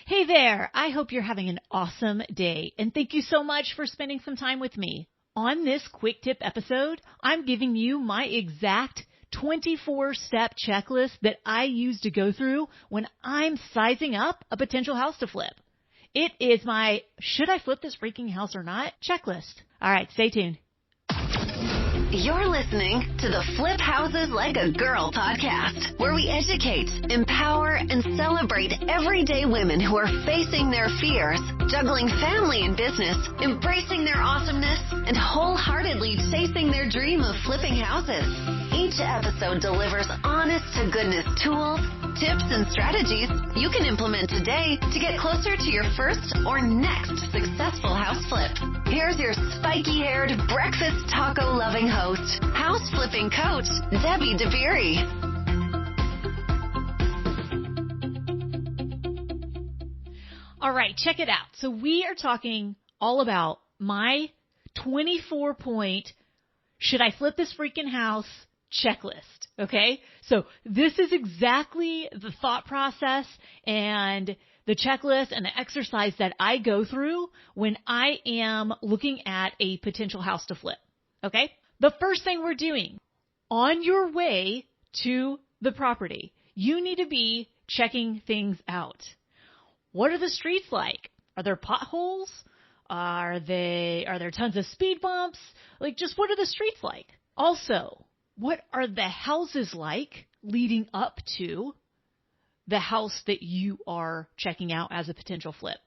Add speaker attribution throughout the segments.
Speaker 1: Hey there, I hope you're having an awesome day, and thank you so much for spending some time with me. On this quick tip episode, I'm giving you my exact 24-step checklist that I use to go through when I'm sizing up a potential house to flip. It is my should I flip this freaking house or not checklist. All right, stay tuned.
Speaker 2: You're listening to the Flip Houses Like a Girl podcast, where we educate, empower, and celebrate everyday women who are facing their fears, juggling family and business, embracing their awesomeness, and wholeheartedly chasing their dream of flipping houses. Each episode delivers honest-to-goodness tools, tips, and strategies you can implement today to get closer to your first or next successful house flip. Here's your spiky-haired, breakfast taco-loving host, house flipping coach, Debbie DeBeery.
Speaker 1: All right, check it out. So we are talking all about my 24-point should I flip this freaking house checklist. Okay, so this is exactly the thought process and the checklist and the exercise that I go through when I am looking at a potential house to flip. Okay, the first thing we're doing on your way to the property, you need to be checking things out. What are the streets like? Are there potholes? Are there tons of speed bumps? Like, just what are the streets like? Also, what are the houses like leading up to the house that you are checking out as a potential flip?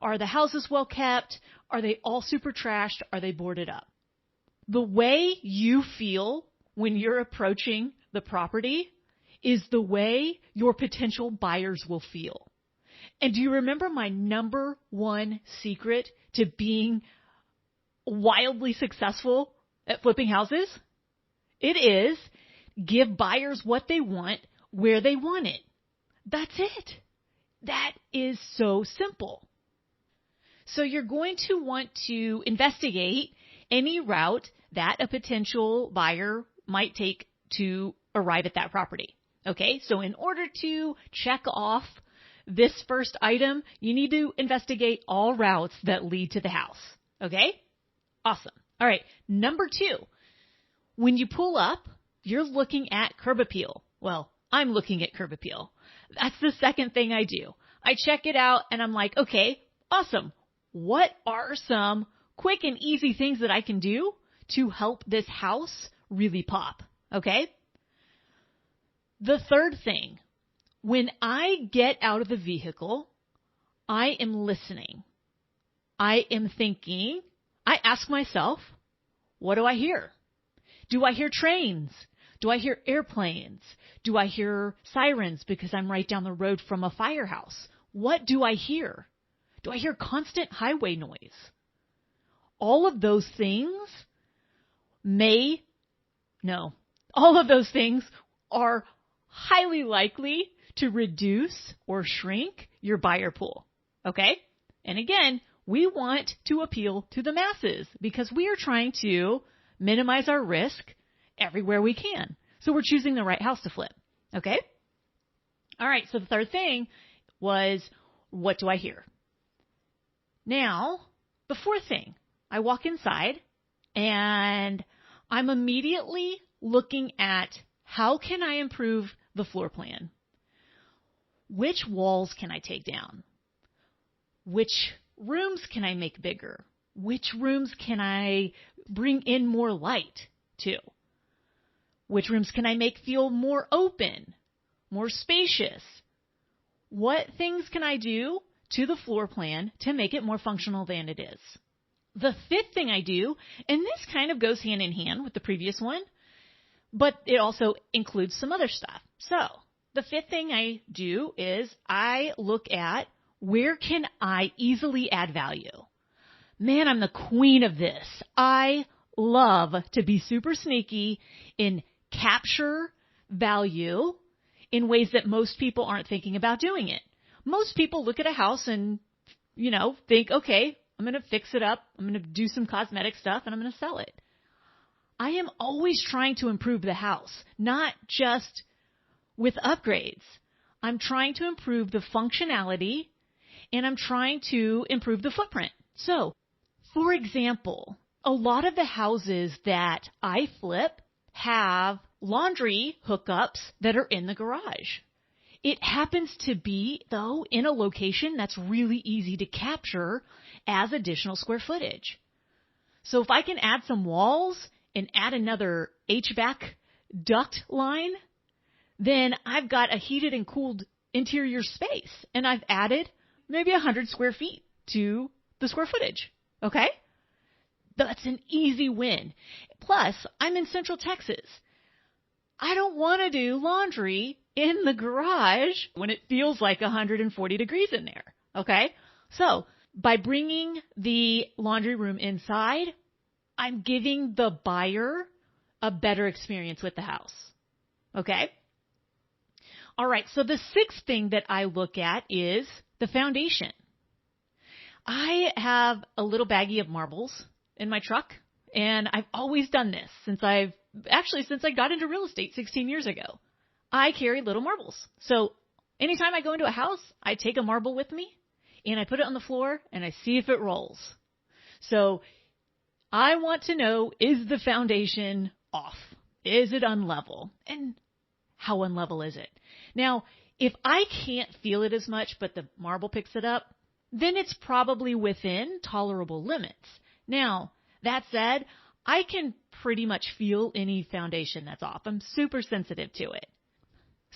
Speaker 1: Are the houses well kept? Are they all super trashed? Are they boarded up? The way you feel when you're approaching the property is the way your potential buyers will feel. And do you remember my number one secret to being wildly successful at flipping houses? It is give buyers what they want, where they want it. That's it. That is so simple. So you're going to want to investigate any route that a potential buyer might take to arrive at that property. Okay, so in order to check off this first item, you need to investigate all routes that lead to the house. Okay? Awesome. All right, number 2. When you pull up, you're looking at curb appeal. Well, I'm looking at curb appeal. That's the second thing I do. I check it out and I'm like, okay, awesome. What are some quick and easy things that I can do to help this house really pop? Okay? The third thing, when I get out of the vehicle, I am listening. I am thinking. I ask myself, what do I hear? Do I hear trains? Do I hear airplanes? Do I hear sirens because I'm right down the road from a firehouse? What do I hear? Do I hear constant highway noise? All of those things are highly likely to reduce or shrink your buyer pool. Okay? And again, we want to appeal to the masses because we are trying to minimize our risk everywhere we can. So we're choosing the right house to flip. Okay? All right, so the third thing was, what do I hear? Now, the fourth thing, I walk inside and I'm immediately looking at how can I improve the floor plan? Which walls can I take down? Which rooms can I make bigger? Which rooms can I bring in more light to? Which rooms can I make feel more open, more spacious? What things can I do to the floor plan to make it more functional than it is? The fifth thing I do, and this kind of goes hand in hand with the previous one, but it also includes some other stuff. So the fifth thing I do is I look at where can I easily add value. Man, I'm the queen of this. I love to be super sneaky in capture value in ways that most people aren't thinking about doing it. Most people look at a house and, think, okay, I'm going to fix it up. I'm going to do some cosmetic stuff and I'm going to sell it. I am always trying to improve the house, not just with upgrades. I'm trying to improve the functionality and I'm trying to improve the footprint. So, for example, a lot of the houses that I flip have laundry hookups that are in the garage. It happens to be, though, in a location that's really easy to capture as additional square footage. So if I can add some walls and add another HVAC duct line, then I've got a heated and cooled interior space, and I've added maybe 100 square feet to the square footage. Okay? That's an easy win. Plus, I'm in Central Texas. I don't want to do laundry in the garage when it feels like 140 degrees in there. Okay? So, by bringing the laundry room inside, I'm giving the buyer a better experience with the house. Okay? All right, so the sixth thing that I look at is the foundation. I have a little baggie of marbles in my truck, and I've always done this since I got into real estate 16 years ago. I carry little marbles. So anytime I go into a house, I take a marble with me, and I put it on the floor, and I see if it rolls. So I want to know, is the foundation off? Is it unlevel? And how unlevel is it? Now, if I can't feel it as much, but the marble picks it up, then it's probably within tolerable limits. Now, that said, I can pretty much feel any foundation that's off. I'm super sensitive to it.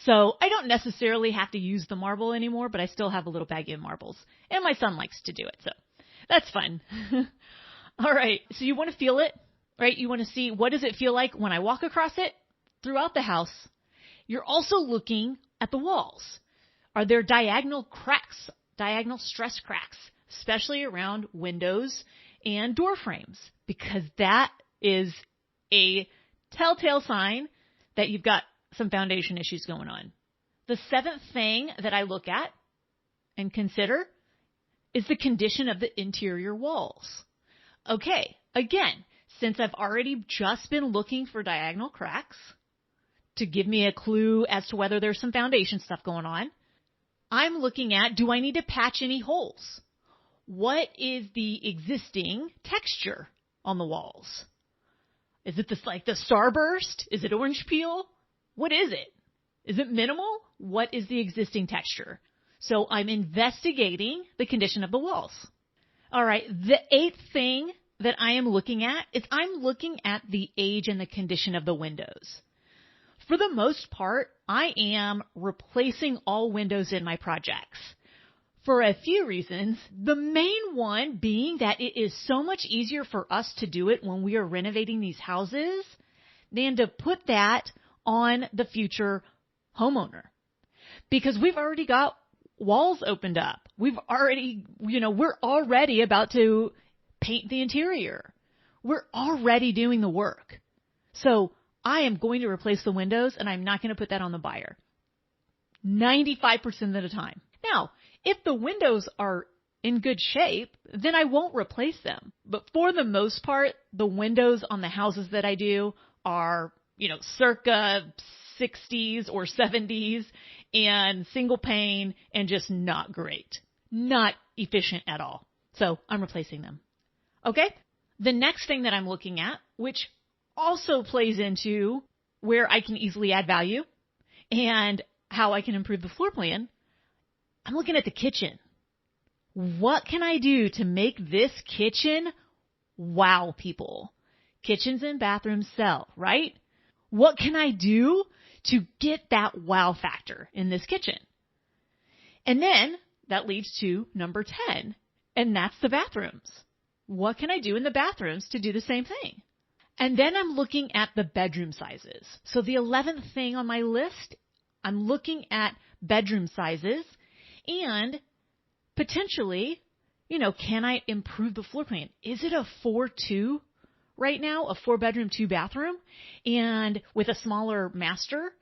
Speaker 1: So I don't necessarily have to use the marble anymore, but I still have a little baggie of marbles. And my son likes to do it, so that's fun. All right, so you want to feel it, right? You want to see, what does it feel like when I walk across it throughout the house? You're also looking at the walls. Are there diagonal cracks, diagonal stress cracks, especially around windows and door frames? Because that is a telltale sign that you've got some foundation issues going on. The seventh thing that I look at and consider is the condition of the interior walls. Okay, again, since I've already just been looking for diagonal cracks to give me a clue as to whether there's some foundation stuff going on, I'm looking at, do I need to patch any holes? What is the existing texture on the walls? Is it this like the starburst? Is it orange peel? What is it? Is it minimal? What is the existing texture? So I'm investigating the condition of the walls. All right, the eighth thing that I am looking at is I'm looking at the age and the condition of the windows. For the most part, I am replacing all windows in my projects for a few reasons. The main one being that it is so much easier for us to do it when we are renovating these houses than to put that on the future homeowner, because we've already got walls opened up. We're already about to paint the interior. We're already doing the work. So I am going to replace the windows, and I'm not going to put that on the buyer 95% of the time. Now, if the windows are in good shape, then I won't replace them. But for the most part, the windows on the houses that I do are, circa 60s or 70s and single pane and just not great, not efficient at all. So I'm replacing them. Okay. The next thing that I'm looking at, which also plays into where I can easily add value and how I can improve the floor plan, I'm looking at the kitchen. What can I do to make this kitchen wow people? Kitchens and bathrooms sell, right? What can I do to get that wow factor in this kitchen? And then that leads to number 10, and that's the bathrooms. What can I do in the bathrooms to do the same thing? And then I'm looking at the bedroom sizes. So the 11th thing on my list, I'm looking at bedroom sizes and potentially, can I improve the floor plan? Is it a 4-2 right now, a 4-bedroom, 2-bathroom, and with a smaller master?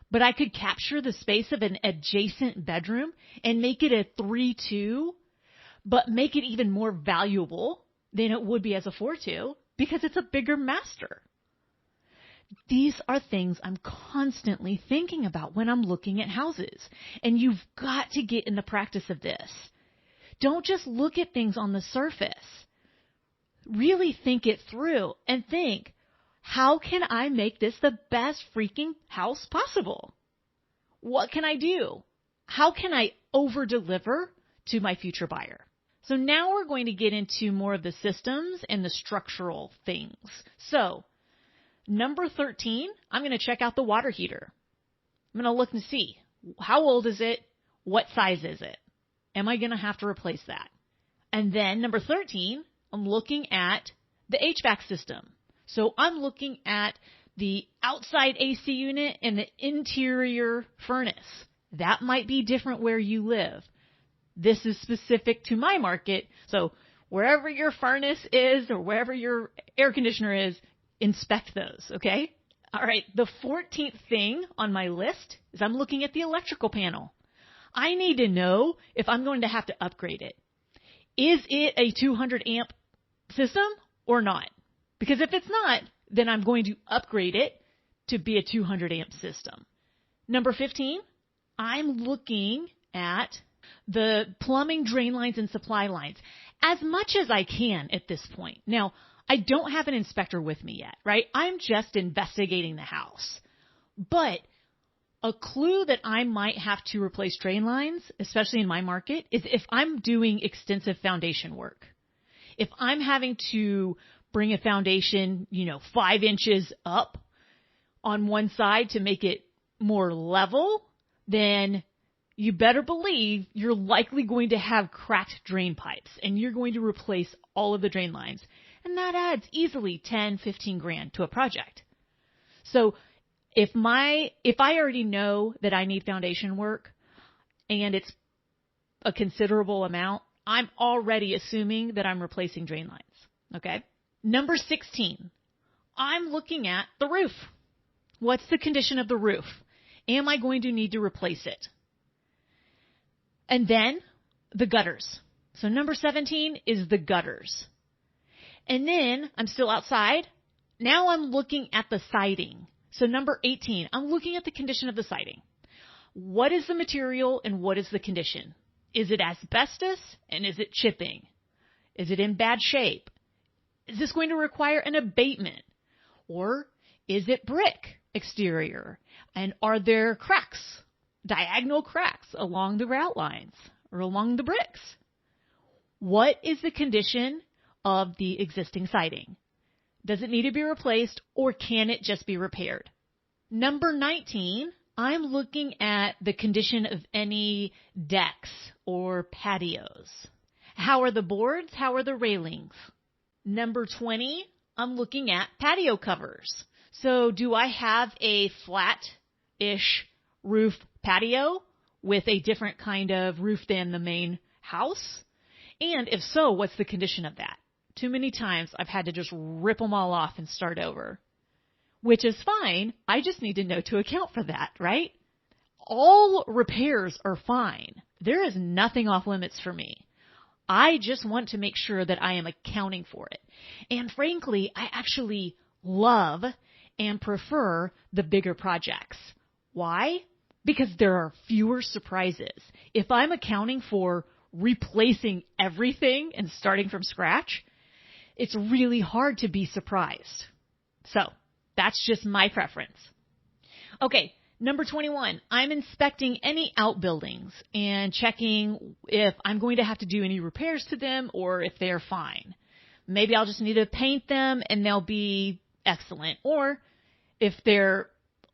Speaker 1: But I could capture the space of an adjacent bedroom and make it a 3-2, but make it even more valuable than it would be as a 4-2 because it's a bigger master. These are things I'm constantly thinking about when I'm looking at houses, and you've got to get in the practice of this. Don't just look at things on the surface. Really think it through and think, how can I make this the best freaking house possible? What can I do? How can I over-deliver to my future buyer? So now we're going to get into more of the systems and the structural things. So number 13, I'm going to check out the water heater. I'm going to look and see, how old is it? What size is it? Am I going to have to replace that? And then number 13, I'm looking at the HVAC system. So I'm looking at the outside AC unit and the interior furnace. That might be different where you live. This is specific to my market. So wherever your furnace is or wherever your air conditioner is, inspect those, okay? All right, the 14th thing on my list is I'm looking at the electrical panel. I need to know if I'm going to have to upgrade it. Is it a 200 amp system or not? Because if it's not, then I'm going to upgrade it to be a 200 amp system. Number 15, I'm looking at the plumbing, drain lines, and supply lines as much as I can at this point. Now, I don't have an inspector with me yet, right? I'm just investigating the house. But a clue that I might have to replace drain lines, especially in my market, is if I'm doing extensive foundation work. If I'm having to bring a foundation, 5 inches up on one side to make it more level, then you better believe you're likely going to have cracked drain pipes and you're going to replace all of the drain lines. And that adds easily 10, 15 grand to a project. So if I already know that I need foundation work and it's a considerable amount, I'm already assuming that I'm replacing drain lines. Okay. Number 16, I'm looking at the roof. What's the condition of the roof? Am I going to need to replace it? And then the gutters. So number 17 is the gutters. And then I'm still outside. Now I'm looking at the siding. So number 18, I'm looking at the condition of the siding. What is the material and what is the condition? Is it asbestos and is it chipping? Is it in bad shape? Is this going to require an abatement? Or is it brick exterior? And are there cracks, diagonal cracks along the grout lines or along the bricks? What is the condition of the existing siding? Does it need to be replaced or can it just be repaired? Number 19, I'm looking at the condition of any decks or patios. How are the boards? How are the railings? Number 20, I'm looking at patio covers. So do I have a flat-ish roof patio with a different kind of roof than the main house? And if so, what's the condition of that? Too many times I've had to just rip them all off and start over, which is fine. I just need to know to account for that, right? All repairs are fine. There is nothing off limits for me. I just want to make sure that I am accounting for it. And frankly, I actually love and prefer the bigger projects. Why? Because there are fewer surprises. If I'm accounting for replacing everything and starting from scratch, it's really hard to be surprised. So that's just my preference. Okay, number 21, I'm inspecting any outbuildings and checking if I'm going to have to do any repairs to them or if they're fine. Maybe I'll just need to paint them and they'll be excellent. Or if they're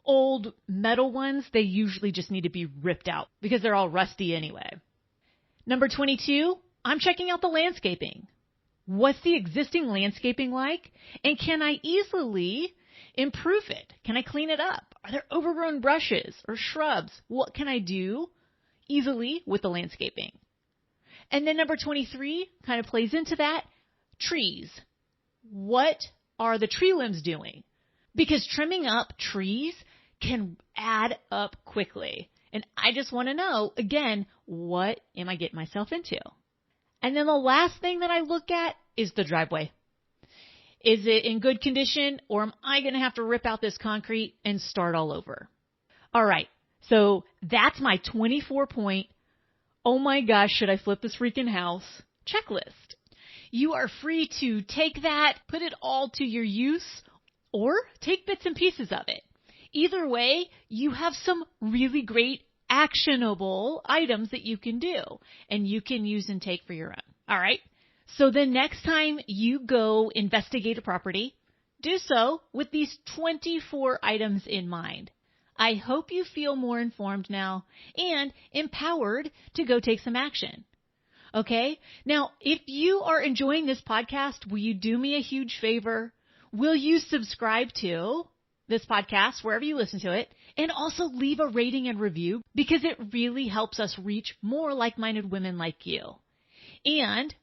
Speaker 1: old metal ones, they usually just need to be ripped out because they're all rusty anyway. Number 22, I'm checking out the landscaping. What's the existing landscaping like? And can I easily improve it? Can I clean it up? Are there overgrown brushes or shrubs? What can I do easily with the landscaping? And then number 23 kind of plays into that. Trees. What are the tree limbs doing? Because trimming up trees can add up quickly. And I just want to know, again, what am I getting myself into? And then the last thing that I look at is the driveway. Is it in good condition or am I going to have to rip out this concrete and start all over? All right. So that's my 24-point oh my gosh, should I flip this freaking house checklist. You are free to take that, put it all to your use, or take bits and pieces of it. Either way, you have some really great actionable items that you can do and you can use and take for your own. All right. So the next time you go investigate a property, do so with these 24 items in mind. I hope you feel more informed now and empowered to go take some action. Okay? Now, if you are enjoying this podcast, will you do me a huge favor? Will you subscribe to this podcast wherever you listen to it, and also leave a rating and review, because it really helps us reach more like-minded women like you. And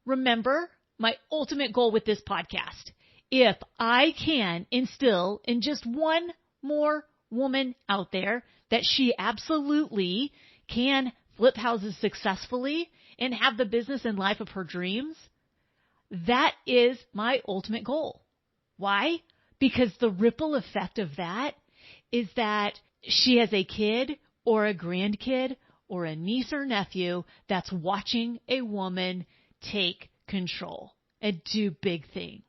Speaker 1: remember, my ultimate goal with this podcast, if I can instill in just one more woman out there that she absolutely can flip houses successfully and have the business and life of her dreams, that is my ultimate goal. Why? Because the ripple effect of that is that she has a kid or a grandkid or a niece or nephew that's watching a woman take control and do big things.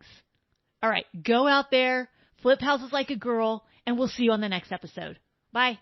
Speaker 1: All right, go out there, flip houses like a girl, and we'll see you on the next episode. Bye.